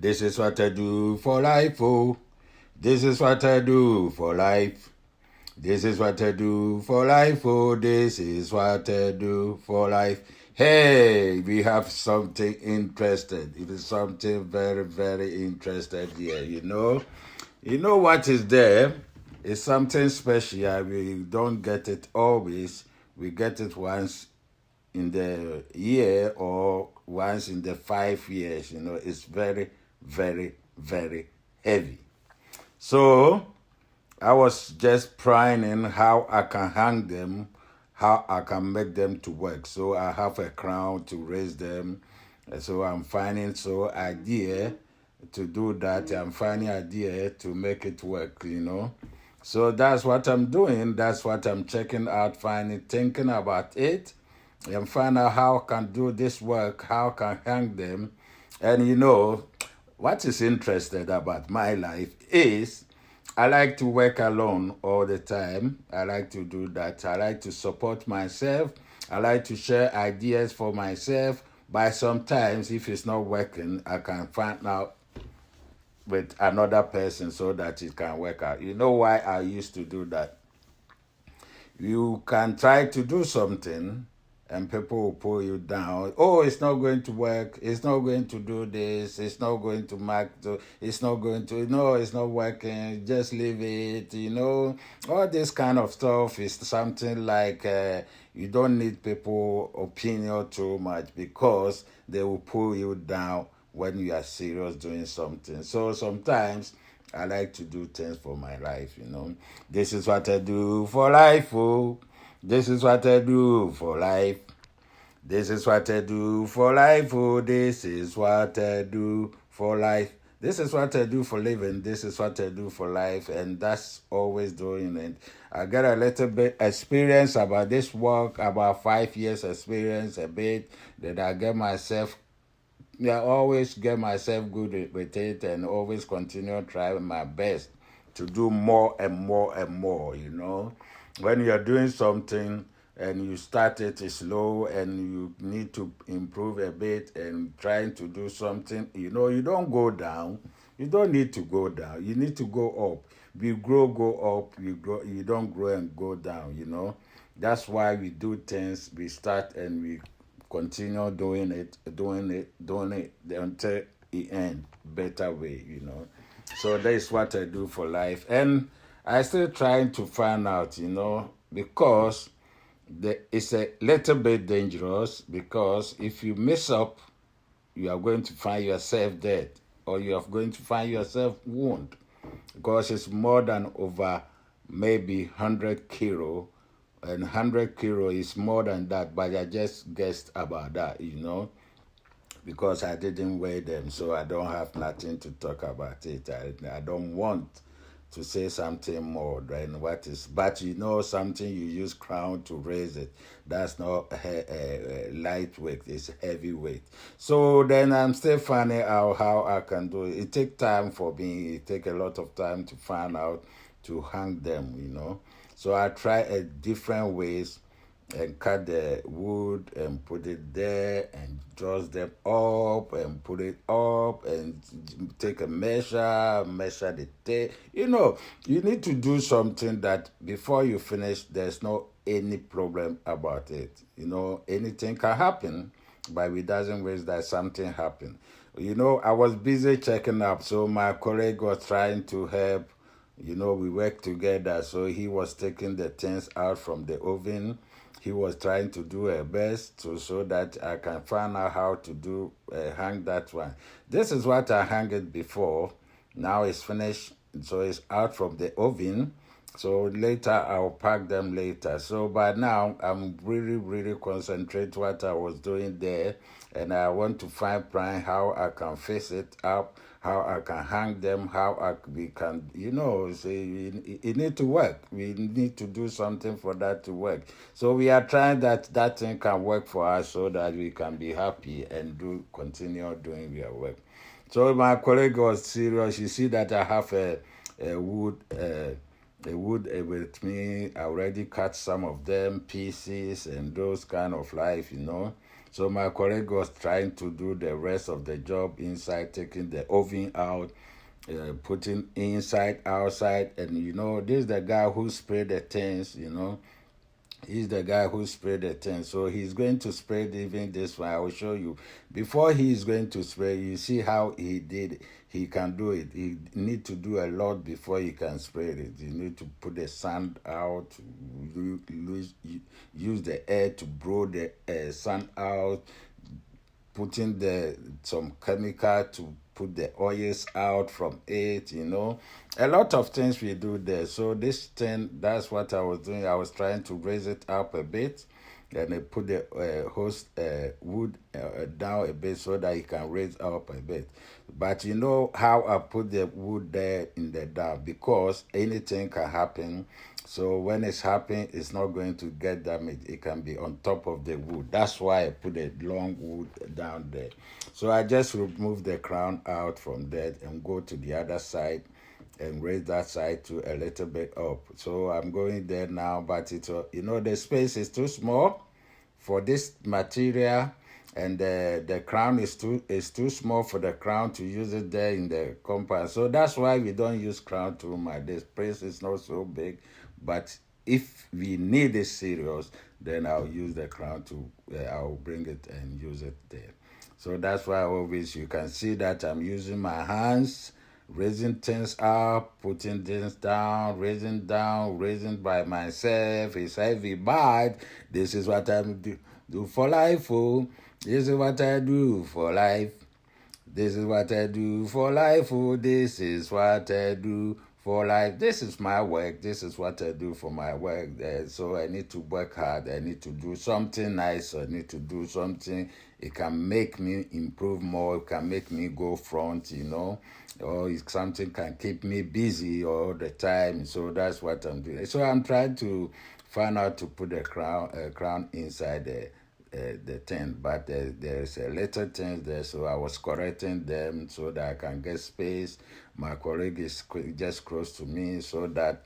This is what I do for life, oh. This is what I do for life. This is what I do for life, oh. This is what I do for life. Hey, we have something interested. It is something very, very interested here, you know. You know what is there? It's something special. We don't get it always. We get it once in the year or once in the 5 years. You know, it's very, very, very heavy. So I was just planning how I can hang them, how I can make them to work. So I have a crown to raise them. So I'm finding idea to do that. I'm finding idea to make it work, you know. So that's what I'm doing. That's what I'm checking out, finding, thinking about it, and find out how I can do this work, how I can hang them. And you know, what is interesting about my life is I like to work alone all the time. I like to do that. I like to support myself. I like to share ideas for myself. But sometimes, if it's not working, I can find out with another person so that it can work out. You know why I used to do that? You can try to do something and people will pull you down. Oh, it's not going to work. It's not going to do this. It's not going to it's not going to, no, it's not working. Just leave it. You know, all this kind of stuff is something like you don't need people opinion too much because they will pull you down when you are serious doing something. So sometimes I like to do things for my life, you know. This is what I do for life, oh. This is what I do for life. This is what I do for life, oh. This is what I do for life. This is what I do for living. This is what I do for life. And that's always doing it. I got a little bit experience about this work, about 5 years experience, a bit that I get myself always get myself good with it and always continue trying my best to do more and more and more, you know. When you're doing something and you start it slow and you need to improve a bit and trying to do something, you know, you don't go down. You don't need to go down. You need to go up. We grow, go up. You grow. You don't grow and go down, you know. That's why we do things. We start and we continue doing it until it end better way, you know. So that is what I do for life. And I still trying to find out, you know, because it's a little bit dangerous because if you mess up, you are going to find yourself dead or you are going to find yourself wounded because it's more than over maybe 100 kilo and 100 kilo is more than that, but I just guessed about that, you know, because I didn't weigh them, so I don't have nothing to talk about it. I don't want to say something more than what is, but you know, something you use crown to raise it. That's not lightweight, it's heavyweight. So then I'm still finding out how I can do it. It takes time for me, it takes a lot of time to find out to hang them, you know. So I try different ways and cut the wood and put it there and dress them up and put it up and take a measure the tape. You know, you need to do something that before you finish, there's no any problem about it. You know, anything can happen, but it doesn't wish that something happened. You know, I was busy checking up, so my colleague was trying to help. You know, we work together, so he was taking the things out from the oven. He was trying to do her best so that I can find out how to do hang that one. This is what I hung it before. Now it's finished, so it's out from the oven. So later I'll pack them later. So by now I'm really, really concentrate what I was doing there, and I want to find plan how I can fix it up, how I can hang them, we can, you know, say it need to work. We need to do something for that to work. So we are trying that thing can work for us so that we can be happy and continue doing our work. So my colleague was serious. You see that I have a wood with me. I already cut some of them pieces and those kind of life, you know. So my colleague was trying to do the rest of the job inside, taking the oven out, putting inside, outside, and this is the guy who sprayed the things. He's the guy who sprayed the tent. So he's going to spray even this one. I will show you. Before he's going to spray, you see how he did. He can do it. He need to do a lot before he can spray it. You need to put the sand out, use the air to blow the sand out, putting some chemical to put the oils out from it. A lot of things we do there. So this thing, that's what I was doing. I was trying to raise it up a bit, and I put the hose wood down a bit so that it can raise up a bit. But you know how I put the wood there in the down, because anything can happen. So when it's happening, it's not going to get damaged. It can be on top of the wood. That's why I put a long wood down there. So I just remove the crown out from there and go to the other side and raise that side to a little bit up. So I'm going there now, but the space is too small for this material, and the crown is too small for the crown to use it there in the compound. So that's why we don't use crown too much. The space is not so big, but if we need it serious, then I'll use the crown I'll bring it and use it there. So that's why always you can see that I'm using my hands, raising things up, putting things down, raising by myself. It's heavy, but this is what I do for life. Oh, this is what I do for life. This is what I do for life. Oh, this is what I do for life. This is my work. This is what I do for my work. So I need to work hard. I need to do something nice. I need to do something. It can make me improve more. It can make me go front. Or if something can keep me busy all the time. So that's what I'm doing. So I'm trying to find out to put the crown inside the tent, but there's a little thing there, so I was correcting them so that I can get space. My colleague is just close to me so that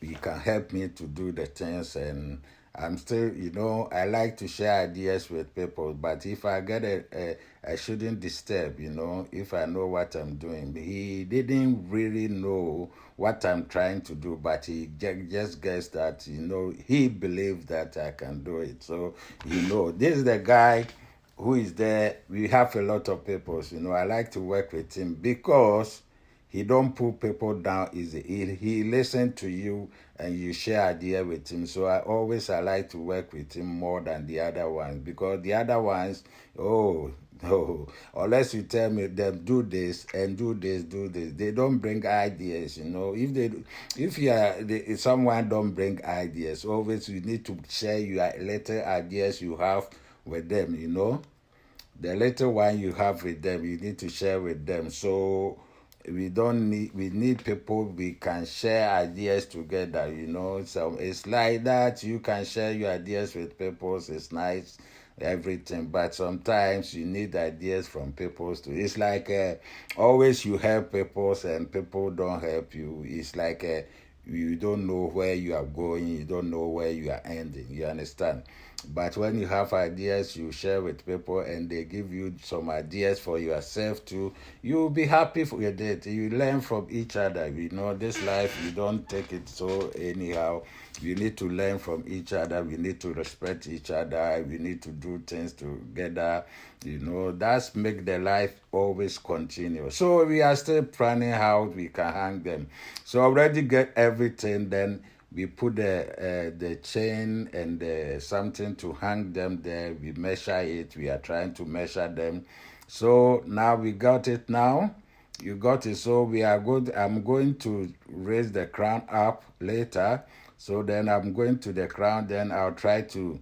he can help me to do the things. And I'm still, I like to share ideas with people, but if I get I shouldn't disturb, if I know what I'm doing. He didn't really know what I'm trying to do, but he just guessed that, he believed that I can do it. So, this is the guy who is there. We have a lot of people, I like to work with him because he don't put people down easy. He listen to you and you share idea with him. So I like to work with him more than the other ones, because the other ones, no, unless you tell me them do this and do this, they don't bring ideas. If someone don't bring ideas, always you need to share your little ideas you have with them. The little one you have with them, you need to share with them. So we need people we can share ideas together. So it's like that. You can share your ideas with people. It's nice, everything, but sometimes you need ideas from people too. It's like always you help people and people don't help you. It's like you don't know where you are going, you don't know where you are ending. You understand? But when you have ideas, you share with people and they give you some ideas for yourself too. You'll be happy with it. You learn from each other. This life, you don't take it so anyhow. You need to learn from each other. We need to respect each other. We need to do things together. That's make the life always continue. So we are still planning how we can hang them. So already get everything, then we put the chain and something to hang them there. We measure it. We are trying to measure them. So now we got it now. You got it. So we are good. I'm going to raise the crown up later. So then I'm going to the crown. Then I'll try to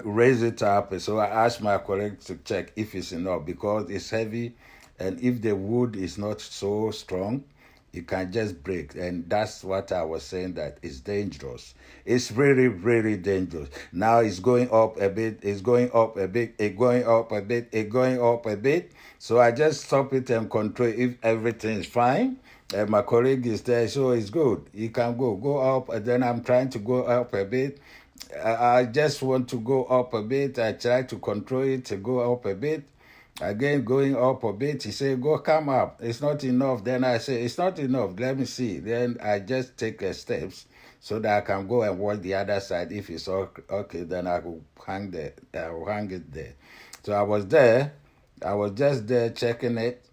raise it up. So I asked my colleague to check if it's enough, because it's heavy. And if the wood is not so strong, it can just break. And that's what I was saying, that it's dangerous. It's really, really dangerous. Now it's going up a bit, it's going up a bit, it's going up a bit, it's going up a bit. So I just stop it and control if everything is fine. And my colleague is there, so it's good. He can go up, and then I'm trying to go up a bit. I just want to go up a bit. I try to control it to go up a bit. Again, going up a bit, he said, go come up. It's not enough. Then I say, it's not enough. Let me see. Then I just take steps so that I can go and watch the other side. If it's okay, then I will I will hang it there. So I was there. I was just there checking it.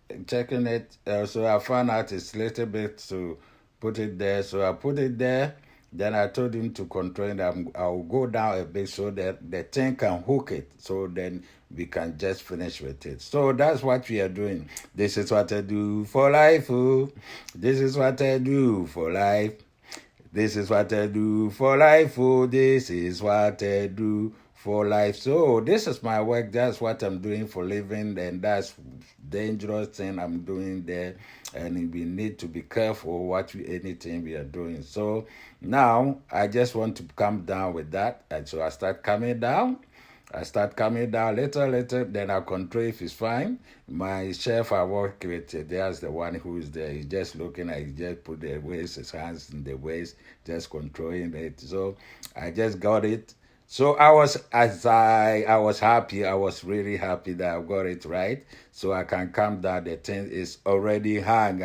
So I found out it's a little bit to put it there. So I put it there. Then I told him to control it. I'll go down a bit so that the thing can hook it. So then we can just finish with it. So that's what we are doing. This is what I do for life. Oh. This is what I do for life. This is what I do for life. Oh, this is what I do for life. So this is my work. That's what I'm doing for living, and that's dangerous thing I'm doing there. And we need to be careful anything we are doing. So now I just want to come down with that, and so I start coming down. I start coming down little, then I control if it's fine. My chef I work with, there's the one who is there. He's just looking at, he just put the waist, his hands in the waist, just controlling it. So I just got it. So I was happy. I was really happy that I got it right. So I can calm down. The thing is already hung.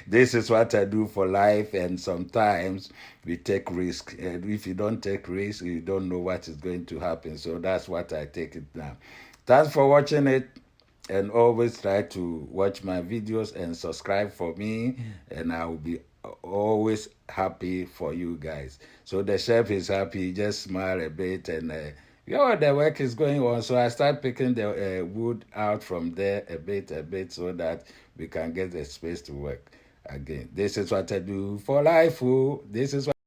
This is what I do for life. And sometimes we take risk. And if you don't take risk, you don't know what is going to happen. So that's what I take it now. Thanks for watching it. And always try to watch my videos and subscribe for me. And I will be always happy for you guys. So the chef is happy. He just smile a bit and the work is going on. So I start picking the wood out from there a bit so that we can get the space to work again. This is what I do for life. Oh. This is what